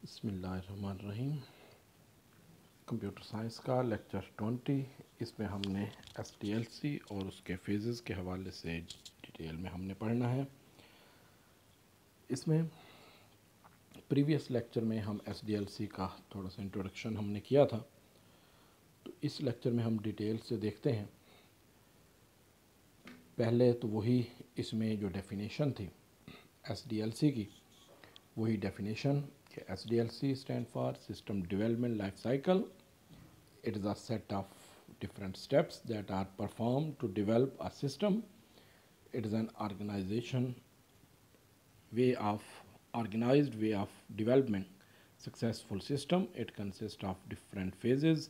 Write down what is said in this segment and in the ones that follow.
बिस्मिल्लाहिर्रहमानिर्रहीम। Computer science का lecture 20। इसमें हमने SDLC और उसके फेजेस के हवाले से डिटेल में हमने पढ़ना है। इसमें प्रीवियस लेक्चर में हम SDLC का थोड़ा सा इंट्रोडक्शन हमने किया था, तो इस लेक्चर में हम डिटेल से देखते हैं। पहले तो वही इसमें जो डेफिनेशन थी SDLC की, वही डेफिनेशन कि SDLC stand for system development life cycle. It is a set of different steps that are performed to develop a system. It is an organized way of development successful system. It consists of different phases,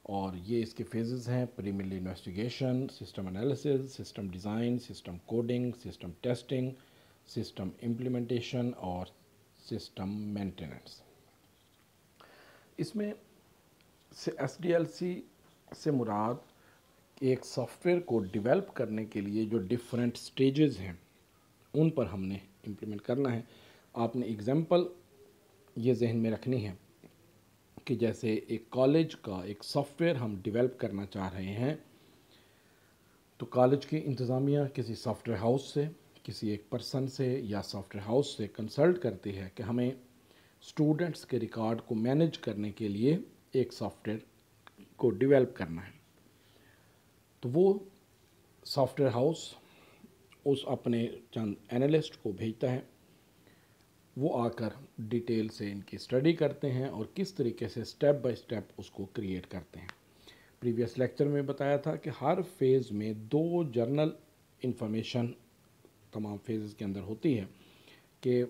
और ये इसके phases हैं: preliminary investigation, system analysis, system design, system coding, system testing, system implementation और system maintenance. इसमें से SDLC से मुराद एक software को डेवलप करने के लिए जो डिफरेंट स्टेजेस हैं उन पर हमने इम्प्लीमेंट करना है। आपने एग्जांपल ये जहन में रखनी है कि जैसे एक कॉलेज का एक सॉफ्टवेयर हम डेवलप करना चाह रहे हैं, तो कॉलेज की इंतज़ामिया किसी सॉफ्टवेयर हाउस से, किसी एक पर्सन से या सॉफ्टवेयर हाउस से कंसल्ट करती है कि हमें स्टूडेंट्स के रिकॉर्ड को मैनेज करने के लिए एक सॉफ्टवेयर को डेवलप करना है। तो वो सॉफ्टवेयर हाउस उस अपने चंद एनालिस्ट को भेजता है, वो आकर डिटेल से इनकी स्टडी करते हैं और किस तरीके से स्टेप बाय स्टेप उसको क्रिएट करते हैं। प्रीवियस लेक्चर में बताया था कि हर फेज़ में 2 जर्नल इंफॉर्मेशन तमाम फेज़ के अंदर होती है कि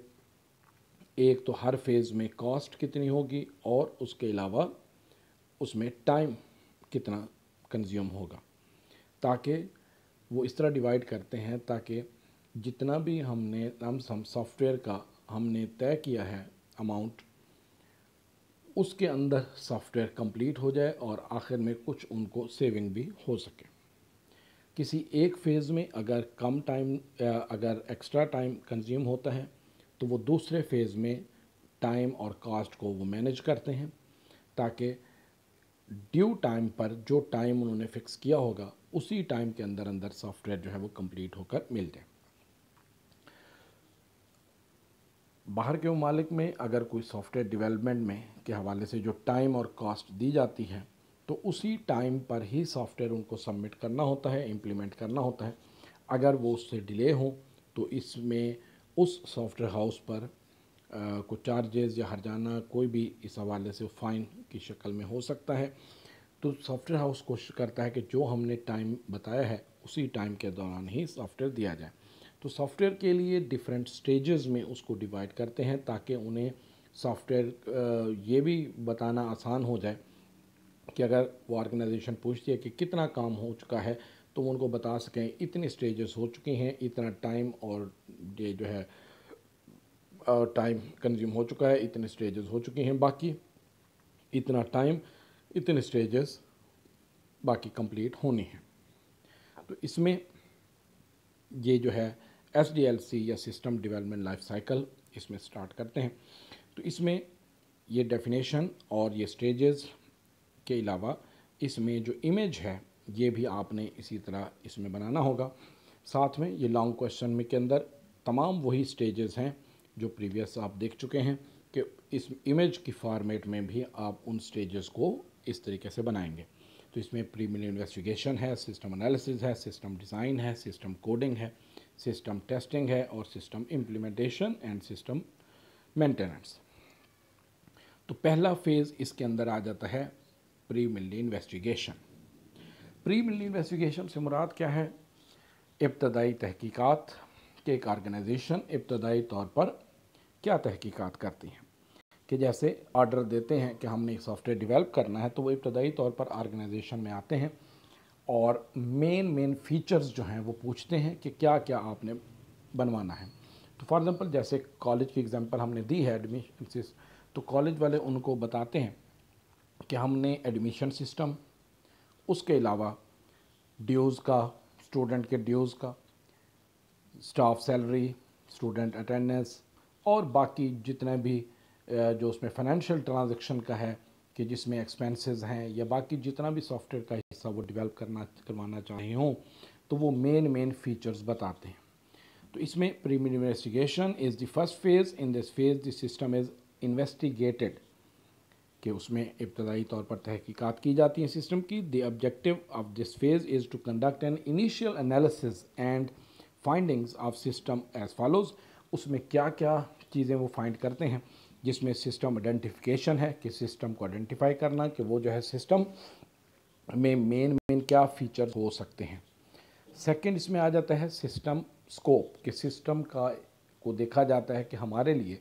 एक तो हर फेज़ में कॉस्ट कितनी होगी और उसके अलावा उसमें टाइम कितना कंज्यूम होगा, ताकि वो इस तरह डिवाइड करते हैं ताकि जितना भी हम सॉफ्टवेयर का हमने तय किया है अमाउंट, उसके अंदर सॉफ्टवेयर कंप्लीट हो जाए और आखिर में कुछ उनको सेविंग भी हो सके। किसी एक फ़ेज़ में अगर कम टाइम अगर एक्स्ट्रा टाइम कंज्यूम होता है तो वो दूसरे फ़ेज़ में टाइम और कॉस्ट को वो मैनेज करते हैं ताकि ड्यू टाइम पर जो टाइम उन्होंने फ़िक्स किया होगा उसी टाइम के अंदर अंदर सॉफ्टवेयर जो है वो कंप्लीट होकर मिल जाए। बाहर के ममालिक में अगर कोई सॉफ्टवेयर डेवलपमेंट में के हवाले से जो टाइम और कॉस्ट दी जाती है तो उसी टाइम पर ही सॉफ्टवेयर उनको सबमिट करना होता है, इम्प्लीमेंट करना होता है। अगर वो उससे डिले हो तो इसमें उस सॉफ्टवेयर हाउस पर कुछ चार्जेस या हर्जाना कोई भी इस हवाले से फ़ाइन की शक्ल में हो सकता है। तो सॉफ्टवेयर हाउस कोशिश करता है कि जो हमने टाइम बताया है उसी टाइम के दौरान ही सॉफ्टवेयर दिया जाए। तो सॉफ्टवेयर के लिए डिफरेंट स्टेजेस में उसको डिवाइड करते हैं ताकि उन्हें सॉफ्टवेयर ये भी बताना आसान हो जाए कि अगर वो ऑर्गेनाइजेशन पूछती है कि कितना काम हो चुका है तो वो उनको बता सकें इतने स्टेजेस हो चुके हैं, इतना टाइम और ये जो है टाइम कंज्यूम हो चुका है, इतने स्टेजेस हो चुके हैं, बाकी इतना टाइम, इतने स्टेजेस बाकी कंप्लीट होनी है। तो इसमें ये जो है SDLC या सिस्टम डेवलपमेंट लाइफ साइकिल इसमें स्टार्ट करते हैं। तो इसमें ये डेफिनेशन और ये स्टेजेस के अलावा इसमें जो इमेज है ये भी आपने इसी तरह इसमें बनाना होगा। साथ में ये लॉन्ग क्वेश्चन में के अंदर तमाम वही स्टेजेस हैं जो प्रीवियस आप देख चुके हैं कि इस इमेज की फॉर्मेट में भी आप उन स्टेजेस को इस तरीके से बनाएंगे। तो इसमें प्रीलिमिनरी इन्वेस्टिगेशन है, सिस्टम एनालिसिस है, सिस्टम डिज़ाइन है, सिस्टम कोडिंग है, सिस्टम टेस्टिंग है और system implementation and system maintenance. तो पहला फेज़ इसके अंदर आ जाता है प्रीलिमिनरी इन्वेस्टिगेशन। प्रीलिमिनरी इन्वेस्टिगेशन से मुराद क्या है? इब्तदाई तहकीकात कि एक ऑर्गेनाइजेशन इब्तदाई तौर पर क्या तहकीकात करती है, कि जैसे ऑर्डर देते हैं कि हमने एक सॉफ्टवेयर डेवलप करना है तो वो इब्तदाई तौर पर ऑर्गेनाइजेशन में आते हैं और मेन फीचर्स जो हैं वो पूछते हैं कि क्या क्या आपने बनवाना है। तो फॉर एग्ज़ाम्पल जैसे कॉलेज की एग्जांपल हमने दी है एडमिशन, तो कॉलेज वाले उनको बताते हैं कि हमने एडमिशन सिस्टम, उसके अलावा ड्यूज़ का, स्टूडेंट के ड्यूज़ का, स्टाफ सैलरी, स्टूडेंट अटेंडेंस और बाकी जितने भी जो उसमें फाइनेंशियल ट्रांजैक्शन का है कि जिसमें एक्सपेंसेस हैं या बाकी जितना भी सॉफ्टवेयर का हिस्सा वो डेवलप करवाना चाहे हों, तो वो मेन फीचर्स बताते हैं। तो इसमें preliminary investigation is the first phase. In this phase the system is investigated, कि उसमें इब्तदाई तौर पर तहकीकात की जाती हैं सिस्टम की। The objective of this phase is to conduct an initial analysis and findings of system as follows. उसमें क्या क्या चीज़ें वो फाइंड करते हैं, जिसमें सिस्टम आइडेंटिफिकेशन है कि सिस्टम को आइडेंटिफाई करना कि वो जो है सिस्टम में मेन क्या फीचर हो सकते हैं। सेकंड इसमें आ जाता है सिस्टम स्कोप, कि सिस्टम का को देखा जाता है कि हमारे लिए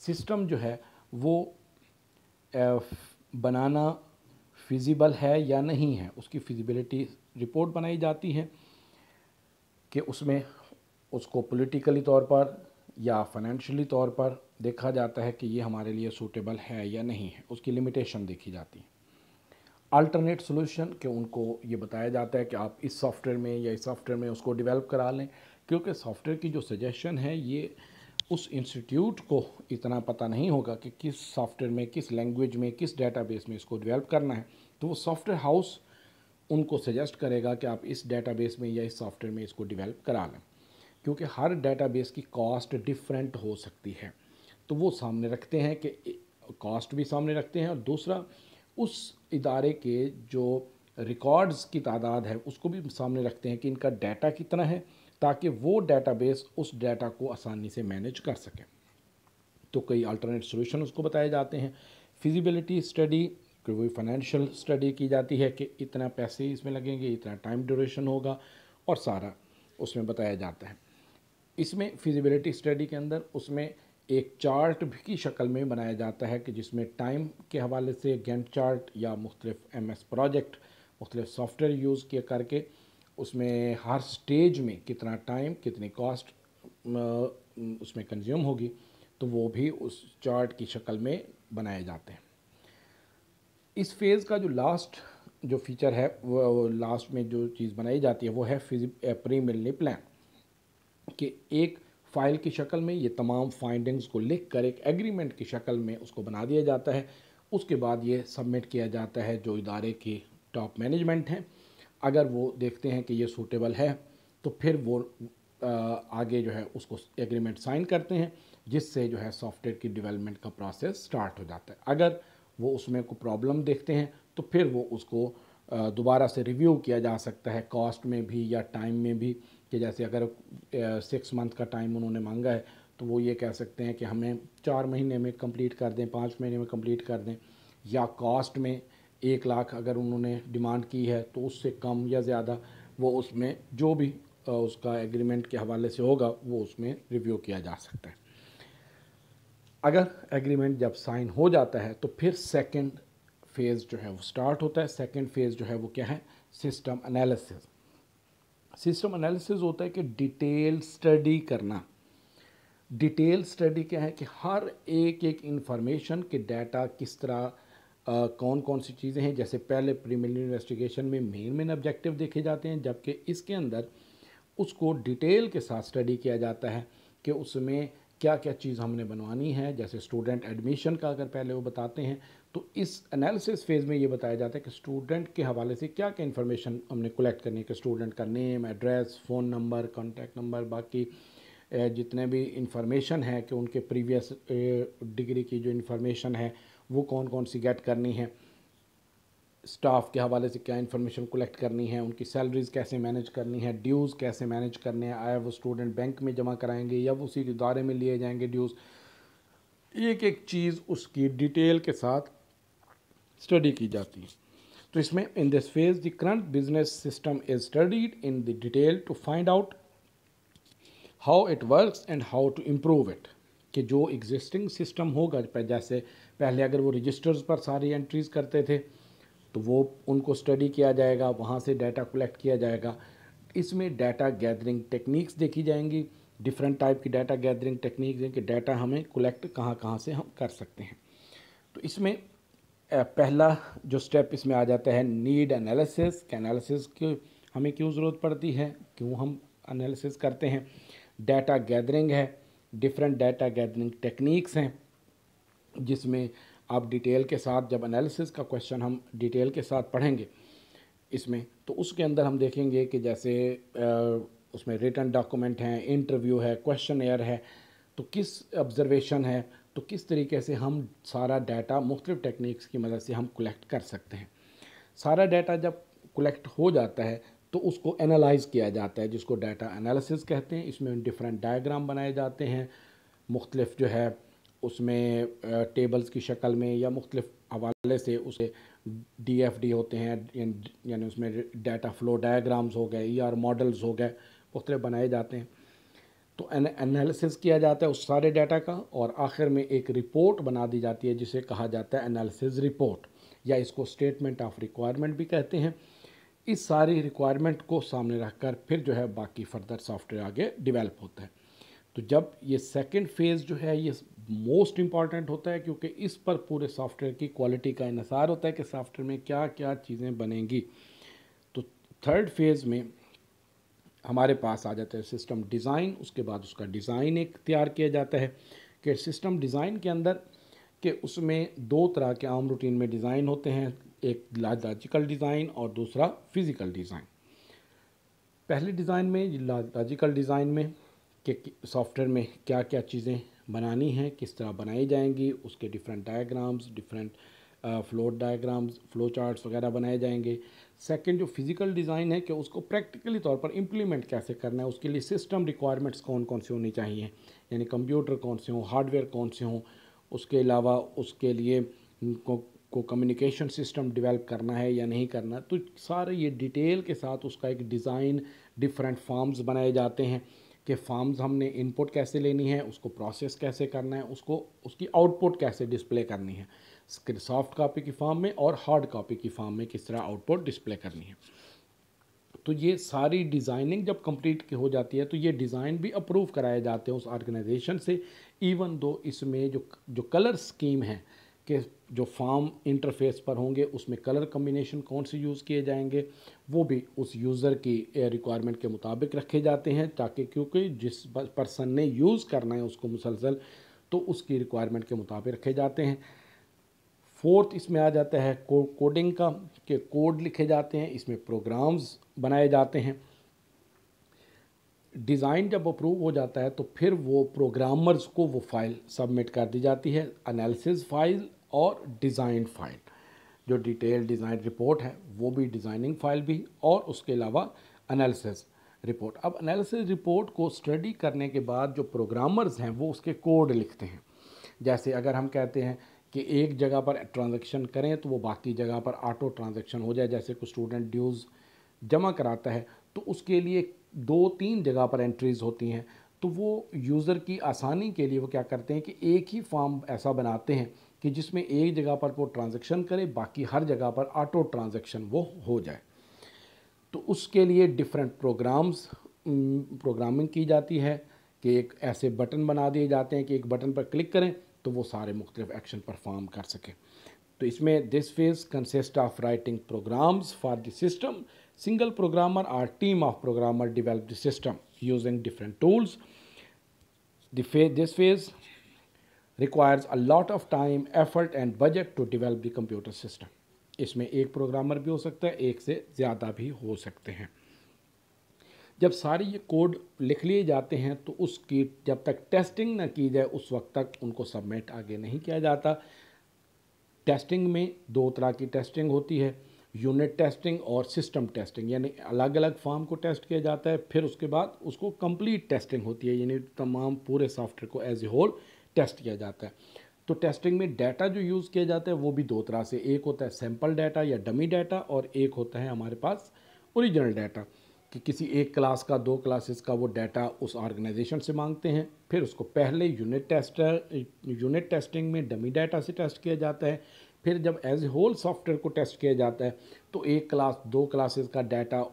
सिस्टम जो है वो बनाना फिजिबल है या नहीं है। उसकी फिजिबिलिटी रिपोर्ट बनाई जाती है कि उसमें उसको पॉलिटिकली तौर पर या फाइनेंशियली तौर पर देखा जाता है कि ये हमारे लिए सूटेबल है या नहीं है, उसकी लिमिटेशन देखी जाती है। अल्टरनेट सोल्यूशन, कि उनको ये बताया जाता है कि आप इस सॉफ्टवेयर में या इस सॉफ्टवेयर में उसको डेवलप करा लें, क्योंकि सॉफ्टवेयर की जो सजेशन है ये उस इंस्टीट्यूट को इतना पता नहीं होगा कि किस सॉफ्टवेयर में, किस लैंग्वेज में, किस डेटाबेस में इसको डेवलप करना है। तो वो सॉफ्टवेयर हाउस उनको सजेस्ट करेगा कि आप इस डेटाबेस में या इस सॉफ्टवेयर में इसको डेवलप करा लें, क्योंकि हर डेटाबेस की कॉस्ट डिफरेंट हो सकती है। तो वो सामने रखते हैं कि कॉस्ट भी सामने रखते हैं, और दूसरा उस इदारे के जो रिकॉर्ड्स की तादाद है उसको भी सामने रखते हैं कि इनका डाटा कितना है, ताकि वो डेटाबेस उस डाटा को आसानी से मैनेज कर सके। तो कई अल्टरनेट सॉल्यूशन उसको बताए जाते हैं। फिजिबिलिटी स्टडी, कि वही फाइनेंशियल स्टडी की जाती है कि इतना पैसे इसमें लगेंगे, इतना टाइम ड्यूरेशन होगा, और सारा उसमें बताया जाता है। इसमें फिजिबिलिटी स्टडी के अंदर उसमें एक चार्ट की शक्ल में बनाया जाता है कि जिसमें टाइम के हवाले से गैंट चार्ट या मुख्तलिफ MS प्रोजेक्ट, मुख्तलिफ सॉफ्टवेयर यूज़ किया करके उसमें हर स्टेज में कितना टाइम, कितनी कॉस्ट उसमें कंज्यूम होगी, तो वो भी उस चार्ट की शक्ल में बनाए जाते हैं। इस फेज़ का जो लास्ट जो फीचर है, वो लास्ट में जो चीज़ बनाई जाती है वो है प्रीलिमिनरी प्लान, कि एक फ़ाइल की शक्ल में ये तमाम फाइंडिंग्स को लिख कर एक एग्रीमेंट की शक्ल में उसको बना दिया जाता है। उसके बाद ये सबमिट किया जाता है जो इदारे की टॉप मैनेजमेंट हैं। अगर वो देखते हैं कि ये सूटेबल है तो फिर वो आगे जो है उसको एग्रीमेंट साइन करते हैं, जिससे जो है सॉफ्टवेयर की डेवलपमेंट का प्रोसेस स्टार्ट हो जाता है। अगर वो उसमें कोई प्रॉब्लम देखते हैं तो फिर वो उसको दोबारा से रिव्यू किया जा सकता है, कॉस्ट में भी या टाइम में भी, कि जैसे अगर 6 मंथ का टाइम उन्होंने मांगा है तो वो ये कह सकते हैं कि हमें 4 महीने में कंप्लीट कर दें, 5 महीने में कंप्लीट कर दें। या कॉस्ट में 1 लाख अगर उन्होंने डिमांड की है तो उससे कम या ज़्यादा वो उसमें जो भी उसका एग्रीमेंट के हवाले से होगा वो उसमें रिव्यू किया जा सकता है। अगर एग्रीमेंट जब साइन हो जाता है तो फिर सेकंड फेज़ जो है वो स्टार्ट होता है। सेकंड फेज़ जो है वो क्या है, सिस्टम एनालिसिस। सिस्टम एनालिसिस होता है कि डिटेल स्टडी करना। डिटेल स्टडी क्या है कि हर एक इंफॉर्मेशन के डाटा किस तरह कौन कौन सी चीज़ें हैं। जैसे पहले प्रीलिमिनरी इन्वेस्टिगेशन में मेन ऑब्जेक्टिव देखे जाते हैं, जबकि इसके अंदर उसको डिटेल के साथ स्टडी किया जाता है कि उसमें क्या क्या चीज़ हमने बनवानी है। जैसे स्टूडेंट एडमिशन का अगर पहले वो बताते हैं तो इस एनालिसिस फेज़ में ये बताया जाता है कि स्टूडेंट के हवाले से क्या क्या इन्फॉर्मेशन हमने कलेक्ट करनी है, कि स्टूडेंट का name, address, phone number, contact number, बाकी जितने भी इंफॉर्मेशन है कि उनके प्रीवियस डिग्री की जो इन्फॉर्मेशन है वो कौन कौन सी गेट करनी है, स्टाफ के हवाले से क्या इन्फॉर्मेशन कलेक्ट करनी है, उनकी सैलरीज़ कैसे मैनेज करनी है, ड्यूज़ कैसे मैनेज करने हैं, आया वो स्टूडेंट बैंक में जमा कराएंगे या वो उसी इदारे में लिए जाएंगे ड्यूज़। एक एक चीज़ उसकी डिटेल के साथ स्टडी की जाती है। तो इसमें in this phase the current business system is studied in the detail to find out how it works and how to improve it, कि जो एग्जिस्टिंग सिस्टम होगा, जैसे पहले अगर वो रजिस्टर्स पर सारी एंट्रीज़ करते थे तो वो उनको स्टडी किया जाएगा, वहाँ से डाटा कलेक्ट किया जाएगा। इसमें डाटा गैदरिंग टेक्निक्स देखी जाएंगी, डिफरेंट टाइप की डाटा गैदरिंग टेक्निक्स हैं कि डाटा हमें कलेक्ट कहाँ कहाँ से हम कर सकते हैं। तो इसमें पहला जो स्टेप इसमें आ जाता है नीड एनालिसिस, कि एनालिसिस की हमें क्यों ज़रूरत पड़ती है, क्यों हम एनालिसिस करते हैं। डाटा गैदरिंग है, डिफरेंट डाटा गैदरिंग टेक्निक्स हैं, जिसमें आप डिटेल के साथ, जब एनालिसिस का क्वेश्चन हम डिटेल के साथ पढ़ेंगे इसमें, तो उसके अंदर हम देखेंगे कि जैसे उसमें रिटन डॉक्यूमेंट हैं, इंटरव्यू है, क्वेश्चन एयर है, तो किस ऑब्जर्वेशन है, तो किस तरीके से हम सारा डाटा मुख्तलिफ टेक्निक्स की मदद से हम कलेक्ट कर सकते हैं। सारा डाटा जब कलेक्ट हो जाता है तो उसको एनालाइज किया जाता है, जिसको डाटा एनालिसिस कहते हैं। इसमें डिफरेंट डायग्राम बनाए जाते हैं, मुख्तलिफ जो है उसमें टेबल्स की शक्ल में या मुख्तलिफ हवाले से उसे DFD होते हैं, यानी उसमें डाटा फ्लो डायग्राम्स हो गए, ER मॉडल्स हो गए, मुख्तलिफ बनाए जाते हैं। तो एनालिसिस किया जाता है उस सारे डाटा का, और आखिर में एक रिपोर्ट बना दी जाती है जिसे कहा जाता है एनालिसिस रिपोर्ट, या इसको स्टेटमेंट ऑफ रिक्वायरमेंट भी कहते हैं। इस सारी रिक्वायरमेंट को सामने रखकर फिर जो है बाकी फर्दर सॉफ्टवेयर आगे डेवलप होता है। तो जब ये सेकंड फेज़ जो है ये मोस्ट इम्पॉर्टेंट होता है, क्योंकि इस पर पूरे सॉफ्टवेयर की क्वालिटी का इन्हिसार होता है कि सॉफ्टवेयर में क्या क्या चीज़ें बनेंगी। तो थर्ड फेज़ में हमारे पास आ जाता है सिस्टम डिज़ाइन। उसके बाद उसका डिज़ाइन एक तैयार किया जाता है कि सिस्टम डिज़ाइन के अंदर कि उसमें दो तरह के आम रूटीन में डिज़ाइन होते हैं, एक लॉजिकल डिज़ाइन और दूसरा फिज़िकल डिज़ाइन। पहले डिज़ाइन में, लॉजिकल डिज़ाइन में, कि सॉफ्टवेयर में क्या क्या चीज़ें बनानी हैं, किस तरह बनाई जाएंगी, उसके different diagrams, different flow diagrams, flow charts वगैरह बनाए जाएंगे। सेकंड जो फिज़िकल डिज़ाइन है कि उसको प्रैक्टिकली तौर पर इम्प्लीमेंट कैसे करना है, उसके लिए सिस्टम रिक्वायरमेंट्स कौन कौन सी होनी चाहिए, यानी कंप्यूटर कौन से हों, हार्डवेयर कौन से हों, उसके अलावा उसके लिए को कम्युनिकेशन सिस्टम डेवलप करना है या नहीं करना। तो सारे ये डिटेल के साथ उसका एक डिज़ाइन, डिफरेंट फॉर्म्स बनाए जाते हैं कि फॉर्म्स हमने इनपुट कैसे लेनी है, उसको प्रोसेस कैसे करना है, उसको उसकी आउटपुट कैसे डिस्प्ले करनी है, सॉफ्ट कॉपी की फॉर्म में और हार्ड कॉपी की फॉर्म में किस तरह आउटपुट डिस्प्ले करनी है। तो ये सारी डिज़ाइनिंग जब कंप्लीट हो जाती है तो ये डिज़ाइन भी अप्रूव कराए जाते हैं उस ऑर्गेनाइजेशन से, इवन दो इसमें जो जो कलर स्कीम है कि जो फॉर्म इंटरफेस पर होंगे उसमें कलर कम्बिनेशन कौन से यूज़ किए जाएंगे, वो भी उस यूज़र की रिक्वायरमेंट के मुताबिक रखे जाते हैं, ताकि क्योंकि जिस पर्सन ने यूज़ करना है उसको मुसलसल, तो उसकी रिक्वायरमेंट के मुताबिक रखे जाते हैं। फोर्थ इसमें आ जाता है कोडिंग का, कि कोड लिखे जाते हैं, इसमें प्रोग्राम्स बनाए जाते हैं। डिज़ाइन जब अप्रूव हो जाता है तो फिर वो प्रोग्रामर्स को वो फाइल सबमिट कर दी जाती है, एनालिसिस फाइल और डिज़ाइन फाइल। जो डिटेल डिज़ाइन रिपोर्ट है वो भी, डिज़ाइनिंग फाइल भी, और उसके अलावा एनालिसिस रिपोर्ट। अब एनालिसिस रिपोर्ट को स्टडी करने के बाद जो प्रोग्रामर्स हैं वो उसके कोड लिखते हैं। जैसे अगर हम कहते हैं कि एक जगह पर ट्रांजैक्शन करें तो वो बाकी जगह पर ऑटो ट्रांजैक्शन हो जाए, जैसे कोई स्टूडेंट ड्यूज़ जमा कराता है तो उसके लिए 2-3 जगह पर एंट्रीज़ होती हैं, तो वो यूज़र की आसानी के लिए वो क्या करते हैं कि एक ही फॉर्म ऐसा बनाते हैं कि जिसमें एक जगह पर वो ट्रांजैक्शन करे, बाकी हर जगह पर ऑटो ट्रांजैक्शन वो हो जाए। तो उसके लिए डिफरेंट प्रोग्रामिंग की जाती है कि एक ऐसे बटन बना दिए जाते हैं कि एक बटन पर क्लिक करें तो वो सारे मुख्तलिफ एक्शन परफॉर्म कर सकें। तो इसमें this phase consist of writing programs for the system. Single programmer और team of programmer develop the system using different tools. This phase requires a lot of time, effort and budget to develop the computer system. इसमें एक programmer भी हो सकता है, एक से ज़्यादा भी हो सकते हैं। जब सारे ये कोड लिख लिए जाते हैं तो उसकी जब तक टेस्टिंग ना की जाए उस वक्त तक उनको सबमिट आगे नहीं किया जाता। टेस्टिंग में दो तरह की टेस्टिंग होती है, यूनिट टेस्टिंग और सिस्टम टेस्टिंग, यानी अलग अलग फॉर्म को टेस्ट किया जाता है, फिर उसके बाद उसको कंप्लीट टेस्टिंग होती है, यानी तमाम पूरे सॉफ्टवेयर को एज ए होल टेस्ट किया जाता है। तो टेस्टिंग में डाटा जो यूज़ किया जाता है वो भी दो तरह से, एक होता है सैम्पल डाटा या डमी डाटा, और एक होता है हमारे पास ओरिजिनल डाटा, कि किसी एक क्लास का, दो क्लासेस का वो डाटा उस ऑर्गेनाइजेशन से मांगते हैं, फिर उसको पहले यूनिट टेस्टिंग में डमी डाटा से टेस्ट किया जाता है, फिर जब एज ए होल सॉफ्टवेयर को टेस्ट किया जाता है तो एक क्लास, दो क्लासेस का डाटा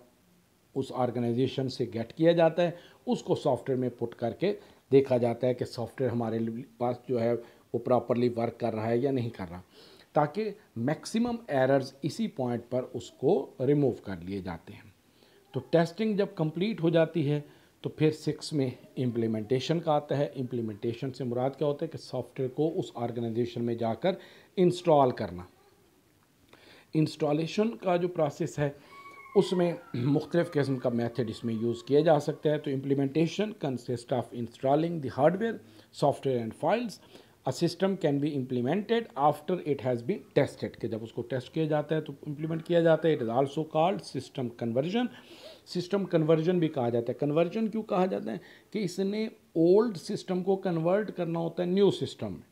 उस ऑर्गेनाइजेशन से गेट किया जाता है, उसको सॉफ्टवेयर में पुट करके देखा जाता है कि सॉफ्टवेयर हमारे पास जो है वो प्रॉपरली वर्क कर रहा है या नहीं कर रहा, ताकि मैक्सिमम एरर्स इसी पॉइंट पर उसको रिमूव कर लिए जाते हैं। तो टेस्टिंग जब कंप्लीट हो जाती है तो फिर 6 में इम्प्लीमेंटेशन का आता है। इम्प्लीमेंटेशन से मुराद क्या होता है कि सॉफ्टवेयर को उस ऑर्गेनाइजेशन में जाकर इंस्टॉल करना। इंस्टॉलेशन का जो प्रोसेस है उसमें मुख्तलिफ़ किस्म का मेथड इसमें यूज़ किया जा सकता है। तो implementation consist of installing the hardware, software and files. A system can be implemented after it has been tested, कि जब उसको टेस्ट किया जाता है तो इम्प्लीमेंट किया जाता है। It is also called system conversion. System conversion भी कहा जाता है। कन्वर्जन क्यों कहा जाता है कि इसने ओल्ड सिस्टम को कन्वर्ट करना होता है न्यू सिस्टम में,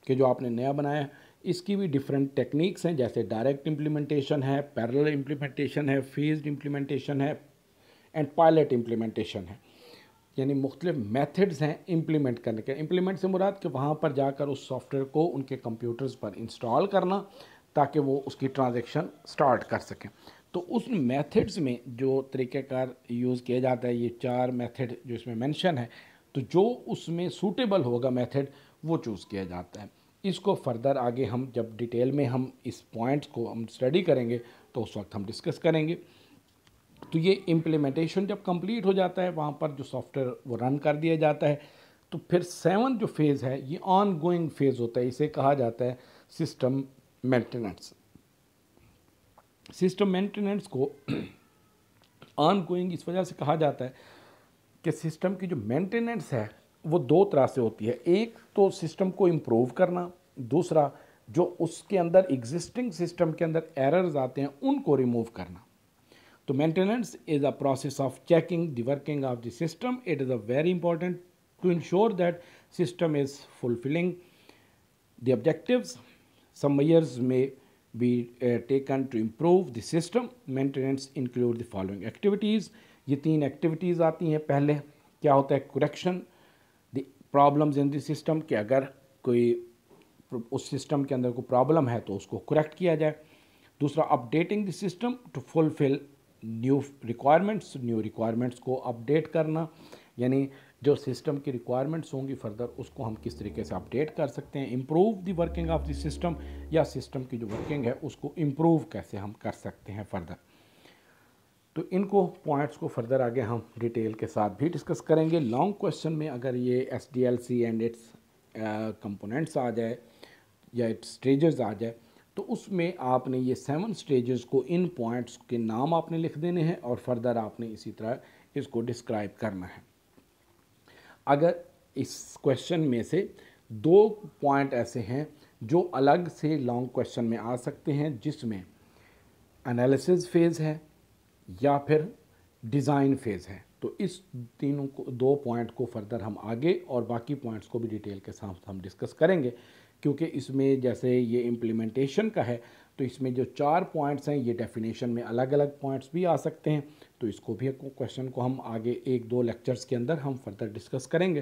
कि जो आपने नया बनाया। इसकी भी डिफरेंट टेक्निक्स हैं, जैसे डायरेक्ट इम्प्लीमेंटेशन है, पैरेलल इम्प्लीमेंटेशन है, फेज्ड इम्प्लीमेंटेशन है एंड पायलट इम्प्लीमेंटेशन है। यानी मुख्तलिफ मेथड्स हैं इम्प्लीमेंट करने के। इम्प्लीमेंट से मुराद कि वहाँ पर जाकर उस सॉफ्टवेयर को उनके कंप्यूटर्स पर इंस्टॉल करना ताकि वो उसकी ट्रांजैक्शन स्टार्ट कर सकें। तो उस मेथड्स में जो तरीक़ाकार यूज़ किया जाता है, ये 4 मेथड जो इसमें मेंशन है, तो जो उसमें सूटेबल होगा मेथड वो चूज़ किया जाता है। इसको फर्दर आगे हम जब डिटेल में हम इस पॉइंट्स को हम स्टडी करेंगे तो उस वक्त हम डिस्कस करेंगे। तो ये इम्प्लीमेंटेशन जब कंप्लीट हो जाता है, वहाँ पर जो सॉफ्टवेयर वो रन कर दिया जाता है, तो फिर 7 जो फेज़ है ये ऑन गोइंग फेज़ होता है। इसे कहा जाता है सिस्टम मेंटेनेंस। सिस्टम मेंटेनेंस को ऑन गोइंग इस वजह से कहा जाता है कि सिस्टम की जो मेंटेनेंस है वो 2 तरह से होती है। एक तो सिस्टम को इम्प्रूव करना, दूसरा जो उसके अंदर एग्जिस्टिंग सिस्टम के अंदर एरर्स आते हैं उनको रिमूव करना। तो maintenance is a process of checking the working of the system. It is a very important to ensure that system is fulfilling the objectives. Some measures में be taken to improve the system. Maintenance include the following activities. ये 3 activities आती हैं। पहले क्या होता है, correction the problems in the system, कि अगर कोई उस सिस्टम के अंदर कोई प्रॉब्लम है तो उसको करेक्ट किया जाए। दूसरा, updating the system to fulfil new requirements, new requirements को अपडेट करना, यानी जो सिस्टम की रिक्वायरमेंट्स होंगी फर्दर उसको हम किस तरीके से अपडेट कर सकते हैं। Improve the working of the system, या सिस्टम की जो वर्किंग है उसको इम्प्रूव कैसे हम कर सकते हैं फर्दर। तो इनको पॉइंट्स को फर्दर आगे हम डिटेल के साथ भी डिस्कस करेंगे। लॉन्ग क्वेश्चन में अगर ये SDLC एंड इट्स कंपोनेंट्स आ जाए या इट्स स्टेजेस आ जाए, तो उसमें आपने ये 7 स्टेजेस को, इन पॉइंट्स के नाम आपने लिख देने हैं और फर्दर आपने इसी तरह इसको डिस्क्राइब करना है। अगर इस क्वेश्चन में से 2 पॉइंट ऐसे हैं जो अलग से लॉन्ग क्वेश्चन में आ सकते हैं, जिसमें एनालिसिस फेज़ है या फिर डिज़ाइन फेज़ है, तो इस तीनों को 2 पॉइंट को फर्दर हम आगे और बाकी पॉइंट्स को भी डिटेल के साथ हम डिस्कस करेंगे। क्योंकि इसमें जैसे ये इम्प्लीमेंटेशन का है तो इसमें जो 4 पॉइंट्स हैं ये डेफिनेशन में अलग अलग पॉइंट्स भी आ सकते हैं। तो इसको भी क्वेश्चन को हम आगे 1-2 लेक्चर्स के अंदर हम फर्दर डिस्कस करेंगे।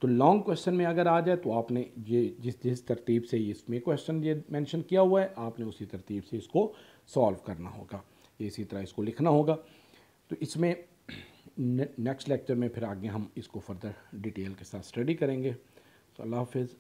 तो लॉन्ग क्वेश्चन में अगर आ जाए तो आपने ये जिस तरतीब से इसमें क्वेश्चन ये मेंशन किया हुआ है, आपने उसी तरतीब से इसको सॉल्व करना होगा, इसी तरह इसको लिखना होगा। तो इसमें नेक्स्ट लेक्चर में फिर आगे हम इसको फर्दर डिटेल के साथ स्टडी करेंगे। तो अल्लाह हाफिज़।